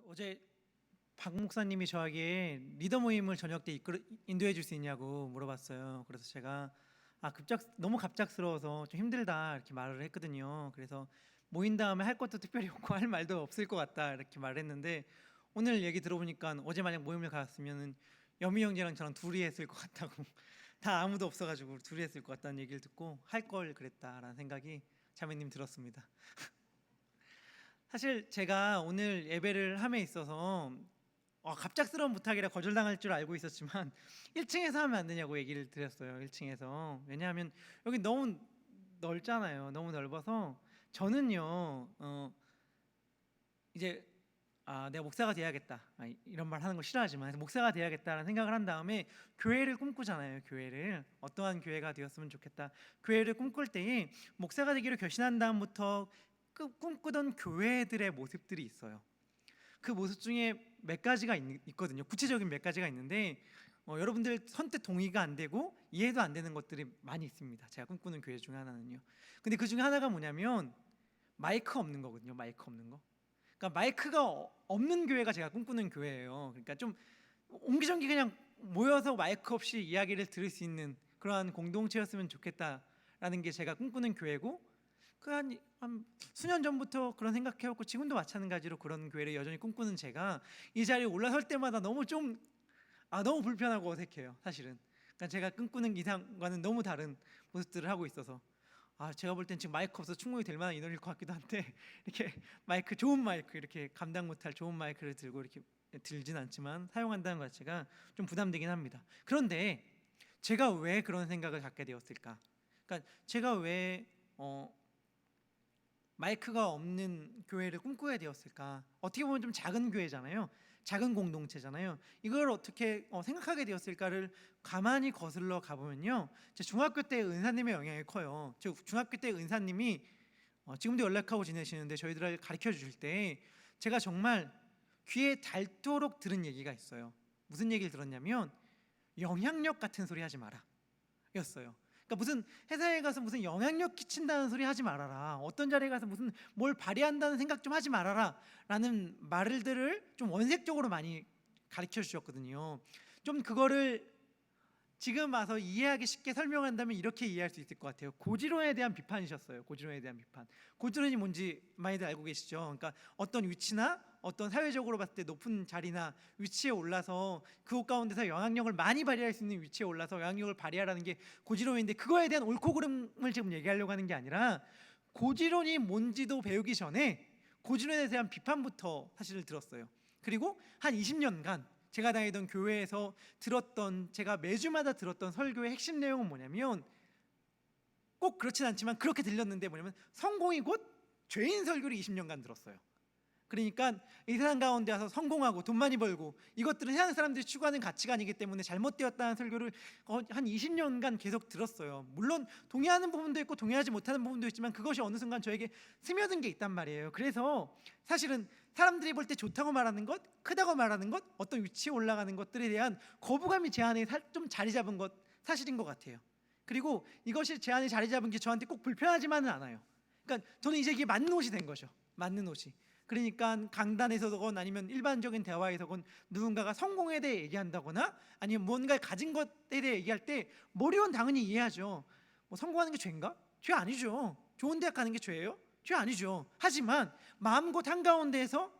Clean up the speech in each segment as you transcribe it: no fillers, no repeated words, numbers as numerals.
어제 박 목사님이 저에게 리더 모임을 저녁 때 인도해 줄 수 있냐고 물어봤어요. 그래서 제가 너무 갑작스러워서 좀 힘들다 이렇게 말을 했거든요. 그래서 모인 다음에 할 것도 특별히 없고 할 말도 없을 것 같다 이렇게 말을 했는데, 오늘 얘기 들어보니까 어제 만약 모임을 가졌으면 여미 형제랑 저랑 둘이 했을 것 같다고 다 아무도 없어가지고 둘이 했을 것 같다는 얘기를 듣고 할 걸 그랬다라는 생각이 자매님 들었습니다. 사실 제가 오늘 예배를 함에 있어서 갑작스러운 부탁이라 거절당할 줄 알고 있었지만 1층에서 하면 안 되냐고 얘기를 드렸어요. 1층에서. 왜냐하면 여기 너무 넓잖아요. 너무 넓어서 저는요 이제 내가 목사가 돼야겠다, 이런 말 하는 거 싫어하지만 목사가 돼야겠다라는 생각을 한 다음에 교회를 꿈꾸잖아요. 교회를 어떠한 교회가 되었으면 좋겠다, 교회를 꿈꿀 때에 목사가 되기로 결심한 다음부터 꿈꾸던 교회들의 모습들이 있어요. 그 모습 중에 몇 가지가 있거든요. 구체적인 몇 가지가 있는데 여러분들 선뜻 동의가 안 되고 이해도 안 되는 것들이 많이 있습니다. 제가 꿈꾸는 교회 중에 하나는요. 근데 그 중에 하나가 뭐냐면 마이크 없는 거거든요. 마이크 없는 거. 그러니까 마이크가 없는 교회가 제가 꿈꾸는 교회예요. 그러니까 좀 옹기종기 그냥 모여서 마이크 없이 이야기를 들을 수 있는 그러한 공동체였으면 좋겠다라는 게 제가 꿈꾸는 교회고, 한 수년 전부터 그런 생각해왔고 지금도 마찬가지로 그런 교회를 여전히 꿈꾸는 제가 이 자리에 올라설 때마다 너무 불편하고 어색해요. 사실은. 그러니까 제가 꿈꾸는 이상과는 너무 다른 모습들을 하고 있어서 제가 볼 땐 지금 마이크 없어서 충분히 될 만한 인원일 것 같기도 한데 이렇게 좋은 마이크, 이렇게 감당 못할 좋은 마이크를 들고 이렇게 들진 않지만 사용한다는 것 자체가 좀 부담되긴 합니다. 그런데 제가 왜 그런 생각을 갖게 되었을까? 그러니까 제가 왜 마이크가 없는 교회를 꿈꾸게 되었을까? 어떻게 보면 좀 작은 교회잖아요. 작은 공동체잖아요. 이걸 어떻게 생각하게 되었을까를 가만히 거슬러 가보면요, 제 중학교 때 은사님의 영향이 커요. 저 중학교 때 은사님이 지금도 연락하고 지내시는데 저희들을 가르쳐 주실 때 제가 정말 귀에 닳도록 들은 얘기가 있어요. 무슨 얘기를 들었냐면 영향력 같은 소리 하지 마라 였어요. 그러니까 무슨 회사에 가서 무슨 영향력 끼친다는 소리 하지 말아라, 어떤 자리에 가서 무슨 뭘 발휘한다는 생각 좀 하지 말아라 라는 말들을 좀 원색적으로 많이 가르쳐 주셨거든요. 좀 그거를 지금 와서 이해하기 쉽게 설명한다면 이렇게 이해할 수 있을 것 같아요. 고지론에 대한 비판이셨어요. 고지론에 대한 비판. 고지론이 뭔지 많이들 알고 계시죠? 그러니까 어떤 위치나 어떤 사회적으로 봤을 때 높은 자리나 위치에 올라서 그곳 가운데서 영향력을 많이 발휘할 수 있는 위치에 올라서 영향력을 발휘하라는 게 고지론인데, 그거에 대한 옳고 그름을 지금 얘기하려고 하는 게 아니라 고지론이 뭔지도 배우기 전에 고지론에 대한 비판부터 사실을 들었어요. 그리고 한 20년간 제가 다니던 교회에서 제가 매주마다 들었던 설교의 핵심 내용은 뭐냐면, 꼭 그렇진 않지만 그렇게 들렸는데 뭐냐면 성공이 곧 죄인 설교를 20년간 들었어요. 그러니까 이 세상 가운데 와서 성공하고 돈 많이 벌고 이것들은 세상 사람들이 추구하는 가치관이기 때문에 잘못되었다는 설교를 한 20년간 계속 들었어요. 물론 동의하는 부분도 있고 동의하지 못하는 부분도 있지만 그것이 어느 순간 저에게 스며든 게 있단 말이에요. 그래서 사실은 사람들이 볼 때 좋다고 말하는 것, 크다고 말하는 것, 어떤 위치에 올라가는 것들에 대한 거부감이 제 안에 좀 자리 잡은 것 사실인 것 같아요. 그리고 이것이 제 안에 자리 잡은 게 저한테 꼭 불편하지만은 않아요. 그러니까 저는 이제 이게 맞는 옷이 된 거죠. 맞는 옷이. 그러니까 강단에서건 아니면 일반적인 대화에서건 누군가가 성공에 대해 얘기한다거나 아니면 뭔가 가진 것에 대해 얘기할 때 머리로는 당연히 이해하죠. 뭐 성공하는 게 죄인가? 죄 아니죠. 좋은 대학 가는 게 죄예요? 죄 아니죠. 하지만 마음 곧 한가운데에서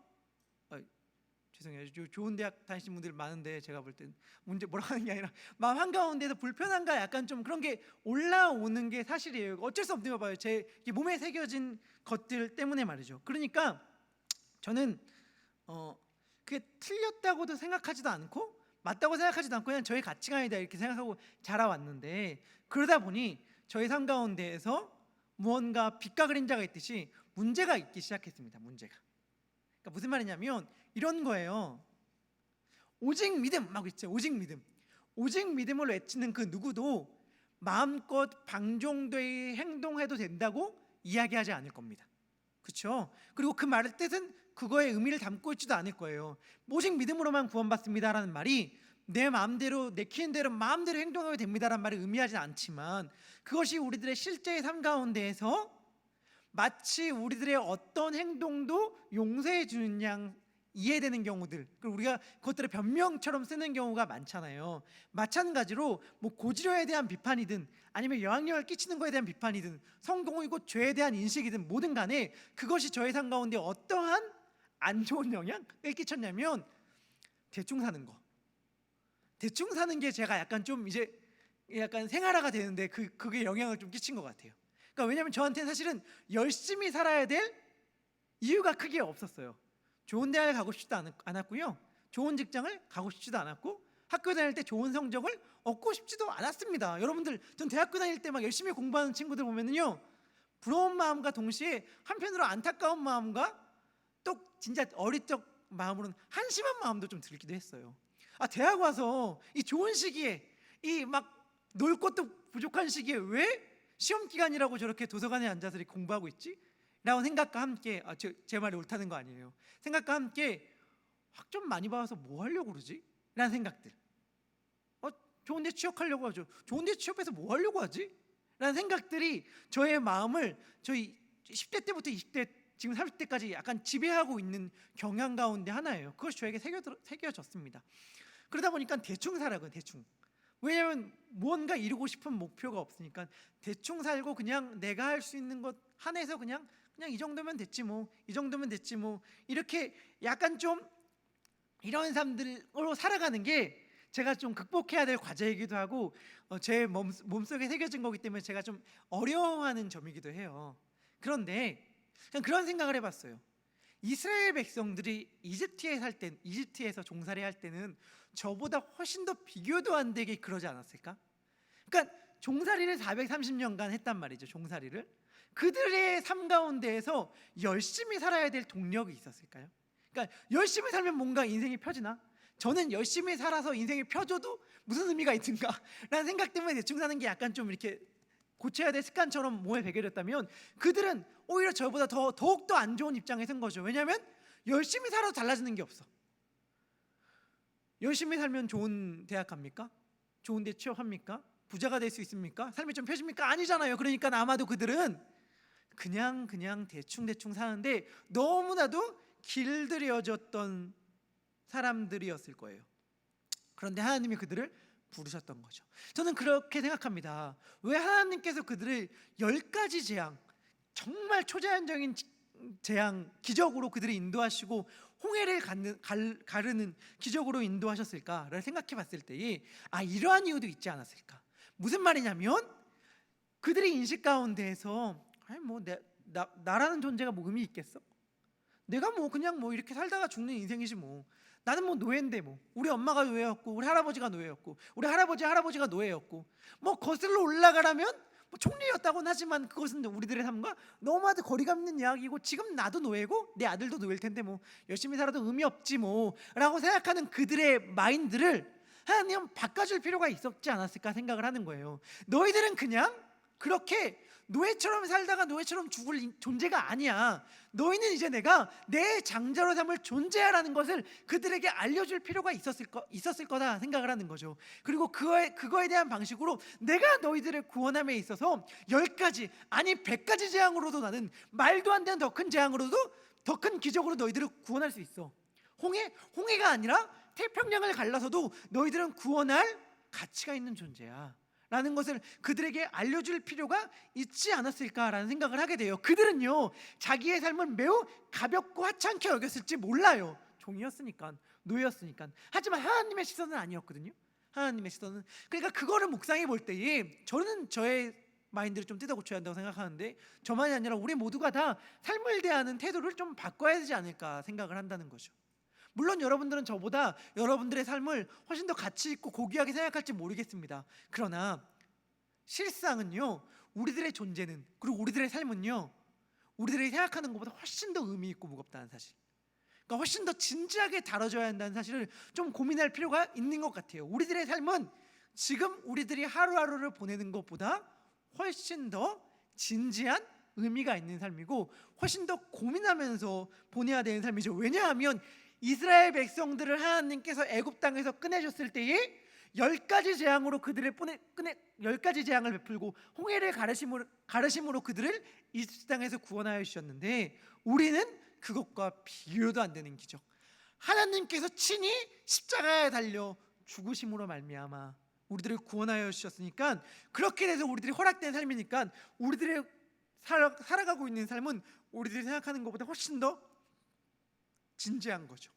죄송해요. 좋은 대학 다니신 분들 많은데 제가 볼 땐 문제 뭐라 하는 게 아니라 마음 한가운데서 불편한가 약간 좀 그런 게 올라오는 게 사실이에요. 어쩔 수 없는 거 봐요. 제 몸에 새겨진 것들 때문에 말이죠. 그러니까 저는 그게 틀렸다고도 생각하지도 않고 맞다고 생각하지도 않고 그냥 저의 가치관이다 이렇게 생각하고 자라왔는데, 그러다 보니 저의 삶 가운데에서 무언가 빛과 그림자가 있듯이 문제가 있기 시작했습니다. 문제가. 그러니까 무슨 말이냐면 이런 거예요. 오직 믿음 막 있죠. 오직 믿음. 오직 믿음을 외치는 그 누구도 마음껏 방종되이 행동해도 된다고 이야기하지 않을 겁니다. 그렇죠? 그리고 그 말의 뜻은 그거의 의미를 담고 있지도 않을 거예요. 오직 믿음으로만 구원받습니다라는 말이 내 마음대로 내키는 대로 마음대로 행동하게 됩니다라는 말을 의미하지는 않지만, 그것이 우리들의 실제의 삶 가운데에서 마치 우리들의 어떤 행동도 용서해 주는 양 이해되는 경우들, 그리고 우리가 그것들을 변명처럼 쓰는 경우가 많잖아요. 마찬가지로 뭐 고지료에 대한 비판이든 아니면 영향력을 끼치는 것에 대한 비판이든 성공이고 죄에 대한 인식이든 뭐든 간에 그것이 저의 삶 가운데 어떠한 안 좋은 영향을 끼쳤냐면 대충 사는 거. 대충 사는 게 제가 약간 좀 이제 약간 생활화가 되는데 그게 영향을 좀 끼친 것 같아요. 그러니까 왜냐하면 저한테는 사실은 열심히 살아야 될 이유가 크게 없었어요. 좋은 대학을 가고 싶지도 않았고요. 좋은 직장을 가고 싶지도 않았고 학교 다닐 때 좋은 성적을 얻고 싶지도 않았습니다. 여러분들, 전 대학교 다닐 때 막 열심히 공부하는 친구들 보면은요, 부러운 마음과 동시에 한편으로 안타까운 마음과 또 진짜 어릴 적 마음으로는 한심한 마음도 좀 들기도 했어요. 아, 대학 와서 이 좋은 시기에 이 막 놀 것도 부족한 시기에 왜 시험 기간이라고 저렇게 도서관에 앉아서 이렇게 공부하고 있지? 라고 생각과 함께, 제 말이 옳다는 거 아니에요. 생각과 함께 학점 많이 받아서 뭐 하려고 그러지? 라는 생각들. 좋은데 취업하려고 하죠. 좋은데 취업해서 뭐 하려고 하지? 라는 생각들이 저의 마음을 저희 10대 때부터 20대 지금 30대까지 약간 지배하고 있는 경향 가운데 하나예요. 그것이 저에게 새겨졌습니다. 그러다 보니까 대충 살아요. 대충. 왜냐하면 무언가 이루고 싶은 목표가 없으니까 대충 살고 그냥 내가 할 수 있는 것 한해서 그냥 이 정도면 됐지 뭐, 이 정도면 됐지 뭐, 이렇게 약간 좀 이런 사람들로 살아가는 게 제가 좀 극복해야 될 과제이기도 하고 제 몸속에 새겨진 거기 때문에 제가 좀 어려워하는 점이기도 해요. 그런데 그냥 그런 생각을 해봤어요. 이스라엘 백성들이 이집트에서 종살이 할 때는 저보다 훨씬 더 비교도 안 되게 그러지 않았을까? 그러니까 종살이를 430년간 했단 말이죠. 종살이를. 그들의 삶 가운데에서 열심히 살아야 될 동력이 있었을까요? 그러니까 열심히 살면 뭔가 인생이 펴지나? 저는 열심히 살아서 인생이 펴져도 무슨 의미가 있는가? 라는 생각 때문에 대충 사는 게 약간 좀 이렇게 고쳐야 될 습관처럼 몸에 배겨졌다면, 그들은 오히려 저보다 더욱더 안 좋은 입장에 선 거죠. 왜냐하면 열심히 살아도 달라지는 게 없어. 열심히 살면 좋은 대학 갑니까? 좋은 데 취업합니까? 부자가 될 수 있습니까? 삶이 좀 펴집니까? 아니잖아요. 그러니까 아마도 그들은 그냥 대충 사는데 너무나도 길들여졌던 사람들이었을 거예요. 그런데 하나님이 그들을 부르셨던 거죠. 저는 그렇게 생각합니다. 왜 하나님께서 그들을 10가지 재앙, 정말 초자연적인 재앙, 기적으로 그들을 인도하시고 홍해를 가르는 기적으로 인도하셨을까를 생각해 봤을 때에 이러한 이유도 있지 않았을까. 무슨 말이냐면 그들의 인식 가운데에서 나라는 존재가 뭐 의미 있겠어? 내가 그냥 이렇게 살다가 죽는 인생이지 뭐. 나는 노예인데 우리 엄마가 노예였고 우리 할아버지가 노예였고 우리 할아버지가 노예였고 거슬러 올라가라면 총리였다고는 하지만 그것은 우리들의 삶과 너무나도 거리감 있는 이야기고, 지금 나도 노예고 내 아들도 노예일 텐데 열심히 살아도 의미 없지 라고 생각하는 그들의 마인드를 하나님은 바꿔줄 필요가 있었지 않았을까 생각을 하는 거예요. 너희들은 그냥 그렇게 노예처럼 살다가 노예처럼 죽을 존재가 아니야. 너희는 이제 내가 내 장자로 삼을 존재야라는 것을 그들에게 알려줄 필요가 있었을 거다 생각을 하는 거죠. 그리고 그거에 대한 방식으로 내가 너희들을 구원함에 있어서 10가지 아니 100가지 재앙으로도, 나는 말도 안 되는 더 큰 재앙으로도, 더 큰 기적으로 너희들을 구원할 수 있어. 홍해가 아니라 태평양을 갈라서도 너희들은 구원할 가치가 있는 존재야 라는 것을 그들에게 알려줄 필요가 있지 않았을까라는 생각을 하게 돼요. 그들은요, 자기의 삶을 매우 가볍고 하찮게 여겼을지 몰라요. 종이었으니까, 노예였으니까. 하지만 하나님의 시선은 아니었거든요. 하나님의 시선은. 그러니까 그거를 묵상해 볼 때에 저는 저의 마인드를 좀 뜯어 고쳐야 한다고 생각하는데, 저만이 아니라 우리 모두가 다 삶을 대하는 태도를 좀 바꿔야 되지 않을까 생각을 한다는 거죠. 물론 여러분들은 저보다 여러분들의 삶을 훨씬 더 가치 있고 고귀하게 생각할지 모르겠습니다. 그러나 실상은요, 우리들의 존재는, 그리고 우리들의 삶은요, 우리들이 생각하는 것보다 훨씬 더 의미 있고 무겁다는 사실, 그러니까 훨씬 더 진지하게 다뤄져야 한다는 사실을 좀 고민할 필요가 있는 것 같아요. 우리들의 삶은 지금 우리들이 하루하루를 보내는 것보다 훨씬 더 진지한 의미가 있는 삶이고 훨씬 더 고민하면서 보내야 되는 삶이죠. 왜냐하면 이스라엘 백성들을 하나님께서 애굽 땅에서 꺼내셨을 때에 10가지 재앙으로 그들을 10가지 재앙을 베풀고 홍해를 가르심으로 그들을 이집트 땅에서 구원하여 주셨는데, 우리는 그것과 비교도 안 되는 기적, 하나님께서 친히 십자가에 달려 죽으심으로 말미암아 우리들을 구원하여 주셨으니까, 그렇게 돼서 우리들이 허락된 삶이니까 우리들의 살아가고 있는 삶은 우리들이 생각하는 것보다 훨씬 더 진지한 거죠.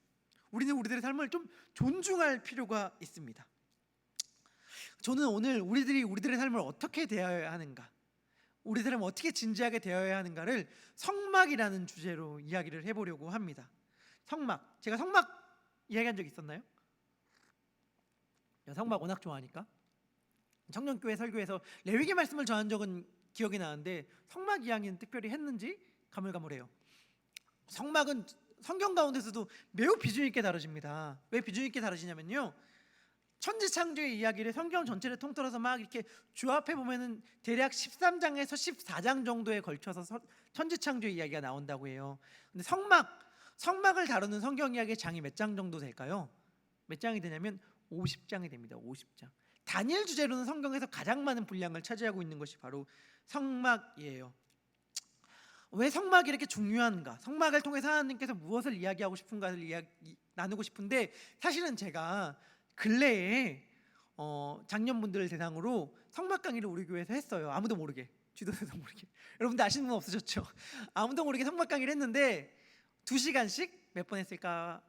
우리는 우리들의 삶을 좀 존중할 필요가 있습니다. 저는 오늘 우리들의 삶을 어떻게 대해야 하는가, 우리들은 어떻게 진지하게 대해야 하는가를 성막이라는 주제로 이야기를 해보려고 합니다. 성막, 제가 성막 이야기한 적 있었나요? 성막 워낙 좋아하니까 청년교회 설교에서 레위기 말씀을 전한 적은 기억이 나는데 성막 이야기는 특별히 했는지 가물가물해요. 성막은 성경 가운데서도 매우 비중 있게 다뤄집니다. 왜 비중 있게 다뤄지냐면요, 천지창조의 이야기를 성경 전체를 통틀어서 막 이렇게 조합해 보면은 대략 13장에서 14장 정도에 걸쳐서 천지창조의 이야기가 나온다고 해요. 근데 성막을 다루는 성경 이야기의 장이 몇 장 정도 될까요? 몇 장이 되냐면 50장이 됩니다. 50장. 다니엘 주제로는 성경에서 가장 많은 분량을 차지하고 있는 것이 바로 성막이에요. 왜 성막이 이렇게 중요한가? 성막을 통해서 하나님께서 무엇을 이야기하고 싶은가를 나누고 싶은데, 사실은 제가 근래에 장년분들을 대상으로 성막 강의를 우리 교회에서 했어요. 아무도 모르게, 지도자도 모르게. 여러분들 아시는 분 없으셨죠? 아무도 모르게 성막 강의를 했는데 2시간씩 몇 번 했을까요?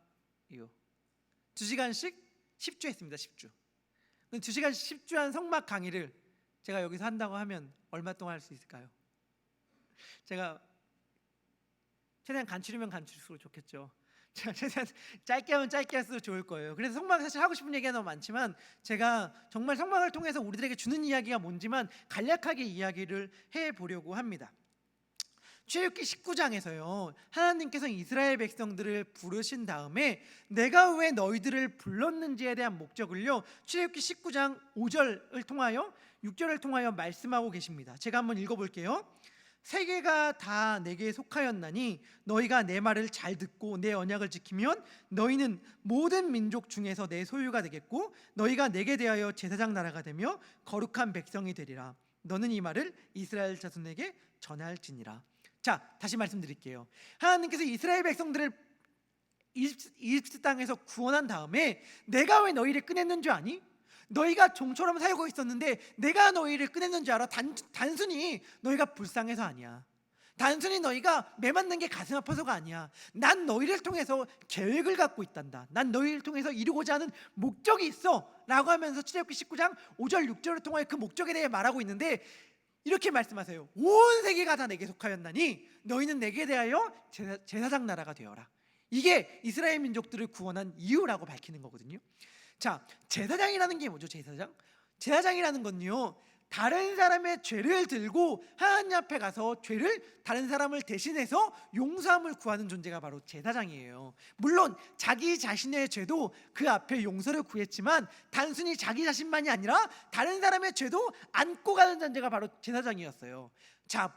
2시간씩 10주 했습니다. 10주. 2시간씩 10주 한 성막 강의를 제가 여기서 한다고 하면 얼마 동안 할 수 있을까요? 제가 최대한 간추리면 간추릴수록 좋겠죠. 제가 최대한 짧게 하면 짧게 할수록 좋을 거예요. 그래서 성막, 사실 하고 싶은 얘기가 너무 많지만 제가 정말 성막을 통해서 우리들에게 주는 이야기가 뭔지만 간략하게 이야기를 해보려고 합니다. 출애굽기 19장에서요, 하나님께서 이스라엘 백성들을 부르신 다음에 내가 왜 너희들을 불렀는지에 대한 목적을요, 출애굽기 19장 5절을 통하여 6절을 통하여 말씀하고 계십니다. 제가 한번 읽어볼게요. 세계가 다 내게 속하였나니 너희가 내 말을 잘 듣고 내 언약을 지키면 너희는 모든 민족 중에서 내 소유가 되겠고 너희가 내게 대하여 제사장 나라가 되며 거룩한 백성이 되리라. 너는 이 말을 이스라엘 자손에게 전할지니라. 자, 다시 말씀드릴게요. 하나님께서 이스라엘 백성들을 이집트 땅에서 구원한 다음에 내가 왜 너희를 꺼냈는 줄 아니? 너희가 종처럼 살고 있었는데 내가 너희를 꺼냈는 줄 알아? 단순히 너희가 불쌍해서 아니야. 단순히 너희가 매맞는 게 가슴 아파서가 아니야. 난 너희를 통해서 계획을 갖고 있단다. 난 너희를 통해서 이루고자 하는 목적이 있어 라고 하면서 출애굽기 19장 5절 6절을 통하여 그 목적에 대해 말하고 있는데, 이렇게 말씀하세요. 온 세계가 다 내게 속하였나니 너희는 내게 대하여 제사장 나라가 되어라. 이게 이스라엘 민족들을 구원한 이유라고 밝히는 거거든요. 자, 제사장이라는 게 뭐죠? 제사장이라는 건요, 다른 사람의 죄를 들고 하나님 앞에 가서 다른 사람을 대신해서 용서함을 구하는 존재가 바로 제사장이에요. 물론 자기 자신의 죄도 그 앞에 용서를 구했지만 단순히 자기 자신만이 아니라 다른 사람의 죄도 안고 가는 존재가 바로 제사장이었어요. 자,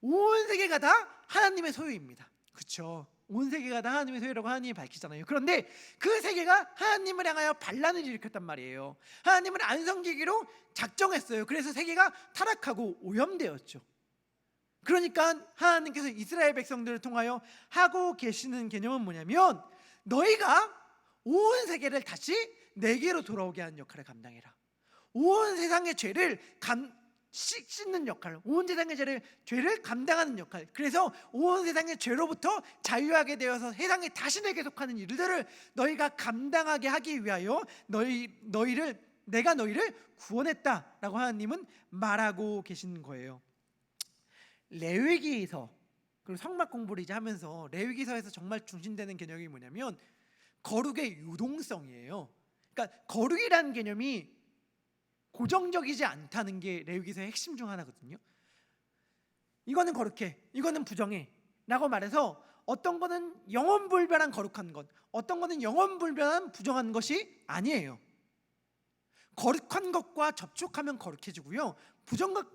온 세계가 다 하나님의 소유입니다. 그렇죠? 온 세계가 다 하나님의 소유라고 하나님이 밝히잖아요. 그런데 그 세계가 하나님을 향하여 반란을 일으켰단 말이에요. 하나님을 안 섬기기로 작정했어요. 그래서 세계가 타락하고 오염되었죠. 그러니까 하나님께서 이스라엘 백성들을 통하여 하고 계시는 개념은 뭐냐면, 너희가 온 세계를 다시 내게로 돌아오게 하는 역할을 감당해라. 온 세상의 죄를 씻는 역할, 온 세상의 죄를 감당하는 역할. 그래서 온 세상의 죄로부터 자유하게 되어서 세상에 다시 내게 속하는 일들을 너희가 감당하게 하기 위하여 내가 너희를 구원했다라고 하나님은 말하고 계신 거예요. 레위기서, 그리고 성막 공부를 이제 하면서 레위기서에서 정말 중심되는 개념이 뭐냐면 거룩의 유동성이에요. 그러니까 거룩이라는 개념이 고정적이지 않다는 게 레위기서의 핵심 중 하나거든요. 이거는 거룩해, 이거는 부정해 라고 말해서 어떤 거는 영원불변한 거룩한 것, 어떤 거는 영원불변한 부정한 것이 아니에요. 거룩한 것과 접촉하면 거룩해지고요,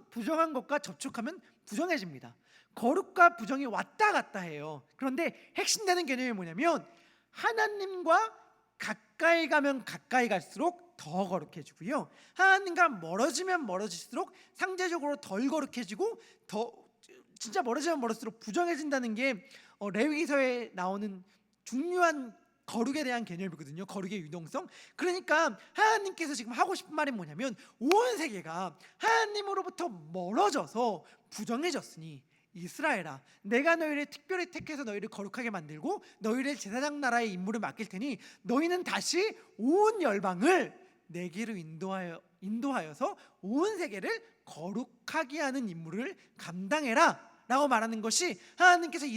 부정한 것과 접촉하면 부정해집니다. 거룩과 부정이 왔다 갔다 해요. 그런데 핵심되는 개념이 뭐냐면 하나님과 가까이 가면 가까이 갈수록 더 거룩해지고요, 하나님과 멀어지면 멀어질수록 상대적으로 덜 거룩해지고 진짜 멀어지면 멀어질수록 부정해진다는 게 레위기서에 나오는 중요한 거룩에 대한 개념이거든요. 거룩의 유동성. 그러니까 하나님께서 지금 하고 싶은 말이 뭐냐면 온 세계가 하나님으로부터 멀어져서 부정해졌으니 이스라엘아, 내가 너희를 특별히 택해서 너희를 거룩하게 만들고 너희를 제사장 나라의 임무를 맡길 테니 너희는 다시 온 열방을 내게로 인도하여서 온 세계를 거룩하게 하는 임무를 감당해라 라고 말하는 것이 하나님께서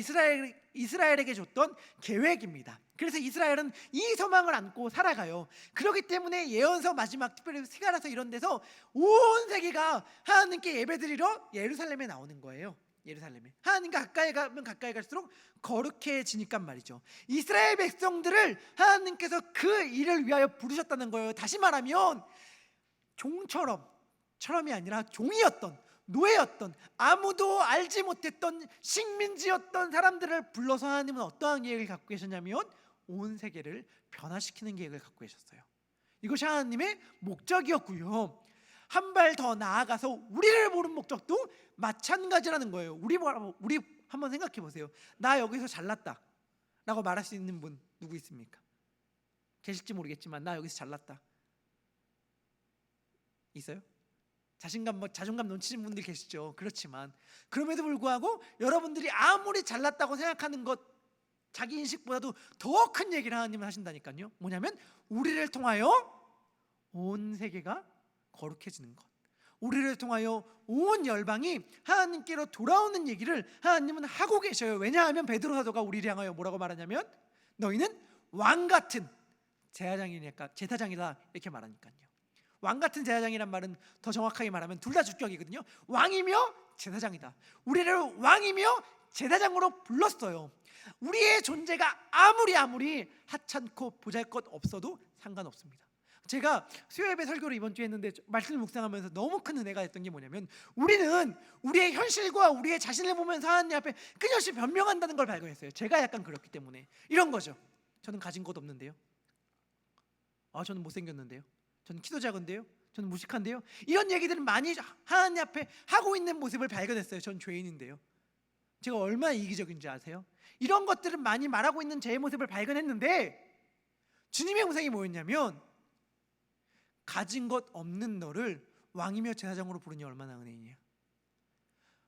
이스라엘에게 줬던 계획입니다. 그래서 이스라엘은 이 소망을 안고 살아가요. 그렇기 때문에 예언서 마지막 특별히 스가랴서 이런 데서 온 세계가 하나님께 예배드리러 예루살렘에 나오는 거예요. 예루살렘에 하나님과 가까이 가면 가까이 갈수록 거룩해지니까 말이죠. 이스라엘 백성들을 하나님께서 그 일을 위하여 부르셨다는 거예요. 다시 말하면 처럼이 아니라 종이었던, 노예였던, 아무도 알지 못했던 식민지였던 사람들을 불러서 하나님은 어떠한 계획을 갖고 계셨냐면 온 세계를 변화시키는 계획을 갖고 계셨어요. 이것이 하나님의 목적이었고요. 한 발 더 나아가서 우리를 보는 목적도 마찬가지라는 거예요. 우리 한번 생각해 보세요. 나 여기서 잘났다 라고 말할 수 있는 분 누구 있습니까? 계실지 모르겠지만 나 여기서 잘났다 있어요? 자존감 넘치는 분들 계시죠. 그렇지만 그럼에도 불구하고 여러분들이 아무리 잘났다고 생각하는 것, 자기 인식보다도 더 큰 얘기를 하나님은 하신다니까요. 뭐냐면 우리를 통하여 온 세계가 거룩해지는 것, 우리를 통하여 온 열방이 하나님께로 돌아오는 얘기를 하나님은 하고 계셔요. 왜냐하면 베드로 사도가 우리를 향하여 뭐라고 말하냐면 너희는 왕같은 제사장이다 이렇게 말하니까요. 왕같은 제사장이란 말은 더 정확하게 말하면 둘 다 주격이거든요. 왕이며 제사장이다. 우리를 왕이며 제사장으로 불렀어요. 우리의 존재가 아무리 하찮고 보잘것 없어도 상관없습니다. 제가 수요예배 설교를 이번 주에 했는데 말씀을 묵상하면서 너무 큰 은혜가 됐던 게 뭐냐면 우리는 우리의 현실과 우리의 자신을 보면서 하나님 앞에 끊임없이 변명한다는 걸 발견했어요. 제가 약간 그렇기 때문에 이런 거죠. 저는 가진 것 없는데요. 저는 못생겼는데요. 저는 키도 작은데요. 저는 무식한데요. 이런 얘기들을 많이 하나님 앞에 하고 있는 모습을 발견했어요. 전 죄인인데요. 제가 얼마나 이기적인지 아세요? 이런 것들을 많이 말하고 있는 제 모습을 발견했는데 주님의 음성이 뭐였냐면 가진 것 없는 너를 왕이며 제사장으로 부르니 얼마나 은혜이냐.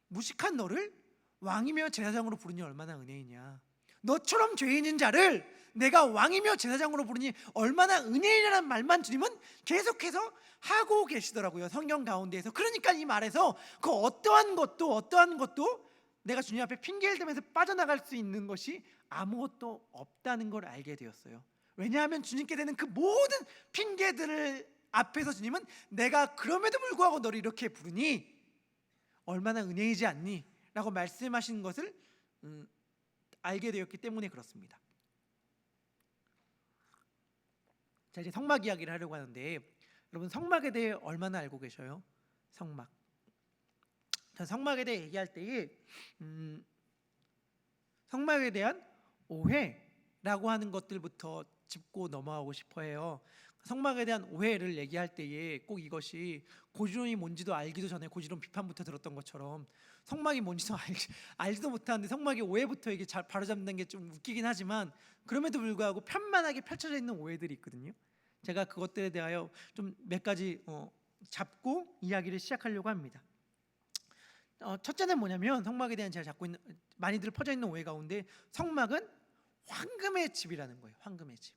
무식한 너를 왕이며 제사장으로 부르니 얼마나 은혜이냐. 너처럼 죄인인 자를 내가 왕이며 제사장으로 부르니 얼마나 은혜이냐는 말만 주님은 계속해서 하고 계시더라고요. 성경 가운데에서. 그러니까 이 말에서 그 어떠한 것도 내가 주님 앞에 핑계를 대면서 빠져나갈 수 있는 것이 아무것도 없다는 걸 알게 되었어요. 왜냐하면 주님께 되는 그 모든 핑계들을 앞에서 주님은 내가 그럼에도 불구하고 너를 이렇게 부르니 얼마나 은혜이지 않니? 라고 말씀하신 것을 알게 되었기 때문에 그렇습니다. 자, 이제 성막 이야기를 하려고 하는데 여러분 성막에 대해 얼마나 알고 계셔요? 성막. 자, 성막에 대해 얘기할 때에 성막에 대한 오해라고 하는 것들부터 짚고 넘어가고 싶어 해요. 성막에 대한 오해를 얘기할 때에 꼭 이것이 고지론이 뭔지도 알기도 전에 고지론 비판부터 들었던 것처럼 성막이 뭔지도 알지도 못하는데 성막의 오해부터 이게 잘 바로잡는 게 좀 웃기긴 하지만 그럼에도 불구하고 편만하게 펼쳐져 있는 오해들이 있거든요. 제가 그것들에 대하여 좀 몇 가지 잡고 이야기를 시작하려고 합니다. 첫째는 뭐냐면 성막에 대한 제가 잡고 있는 많이들 퍼져 있는 오해 가운데 성막은 황금의 집이라는 거예요. 황금의 집.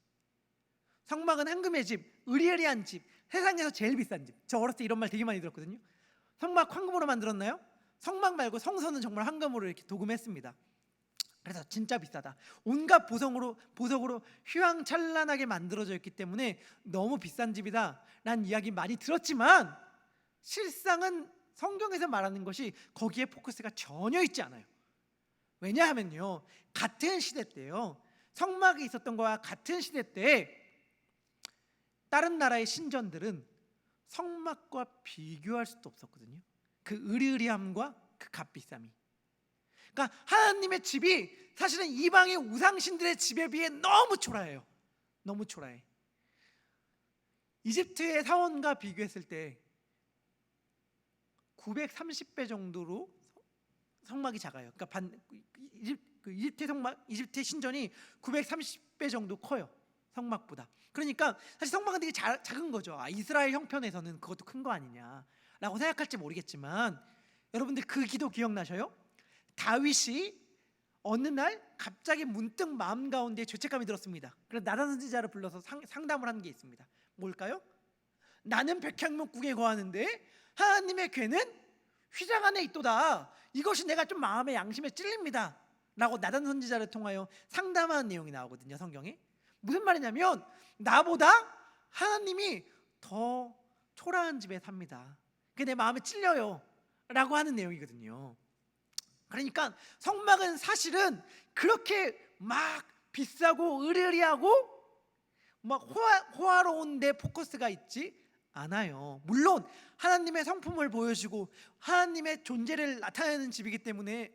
성막은 황금의 집, 으리으리한 집, 세상에서 제일 비싼 집. 저 어렸을 때 이런 말 되게 많이 들었거든요. 성막 황금으로 만들었나요? 성막 말고 성소는 정말 황금으로 이렇게 도금했습니다. 그래서 진짜 비싸다. 온갖 보석으로 휘황찬란하게 만들어져 있기 때문에 너무 비싼 집이다 라는 이야기 많이 들었지만 실상은 성경에서 말하는 것이 거기에 포커스가 전혀 있지 않아요. 왜냐하면요, 같은 시대 때요, 성막이 있었던 거와 같은 시대 때 다른 나라의 신전들은 성막과 비교할 수도 없었거든요. 그 으리으리함과 그 값비쌈이. 그러니까 하나님의 집이 사실은 이방의 우상신들의 집에 비해 너무 초라해요. 너무 초라해. 이집트의 사원과 비교했을 때 930배 정도로 성막이 작아요. 그러니까 이집트의 신전이 930배 정도 커요. 성막보다. 그러니까 사실 성막은 되게 작은 거죠. 이스라엘 형편에서는 그것도 큰 거 아니냐라고 생각할지 모르겠지만, 여러분들 그 기도 기억나셔요? 다윗이 어느 날 갑자기 문득 마음 가운데 죄책감이 들었습니다. 그래서 나단 선지자를 불러서 상담을 하는 게 있습니다. 뭘까요? 나는 백향목국에 거하는데 하나님의 궤는 휘장 안에 있도다. 이것이 내가 좀 마음의 양심에 찔립니다 라고 나단 선지자를 통하여 상담하는 내용이 나오거든요, 성경에. 무슨 말이냐면, 나보다 하나님이 더 초라한 집에 삽니다. 그게 내 마음에 찔려요 라고 하는 내용이거든요. 그러니까 성막은 사실은 그렇게 막 비싸고 으리으리하고 막 호화로운 데 포커스가 있지 않아요. 물론 하나님의 성품을 보여주고 하나님의 존재를 나타내는 집이기 때문에,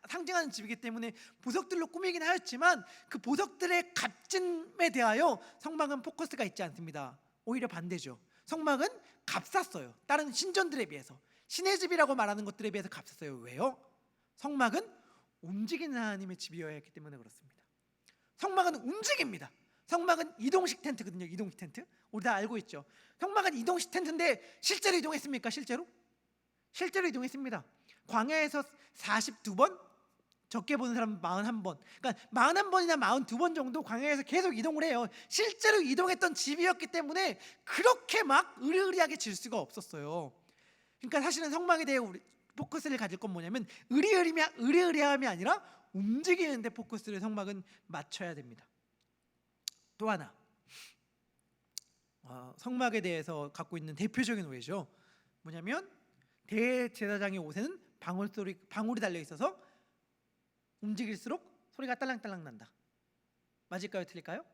상징하는 집이기 때문에 보석들로 꾸미긴 하였지만, 그 보석들의 값짐에 대하여 성막은 포커스가 있지 않습니다. 오히려 반대죠. 성막은 값쌌어요. 다른 신전들에 비해서, 신의 집이라고 말하는 것들에 비해서 값쌌어요. 왜요? 성막은 움직이는 하나님의 집이어야 했기 때문에 그렇습니다. 성막은 움직입니다. 성막은 이동식 텐트거든요. 이동식 텐트. 우리 다 알고 있죠. 성막은 이동식 텐트인데 실제로 이동했습니까? 실제로 이동했습니다. 광야에서 42번, 적게 보는 사람은 41번, 그러니까 41번이나 42번 정도 광야에서 계속 이동을 해요. 실제로 이동했던 집이었기 때문에 그렇게 막 으리으리하게 질 수가 없었어요. 그러니까 사실은 성막에 대해 우리 포커스를 가질 건 뭐냐면, 으리으리함이 아니라 움직이는 데 포커스를 성막은 맞춰야 됩니다. 또 하나, 성막에 대해서 갖고 있는 대표적인 오해죠. 뭐냐면, 대제사장의 옷에는 방울이 달려 있어서 움직일수록 소리가 딸랑딸랑 난다. 맞을까요? 틀릴까요?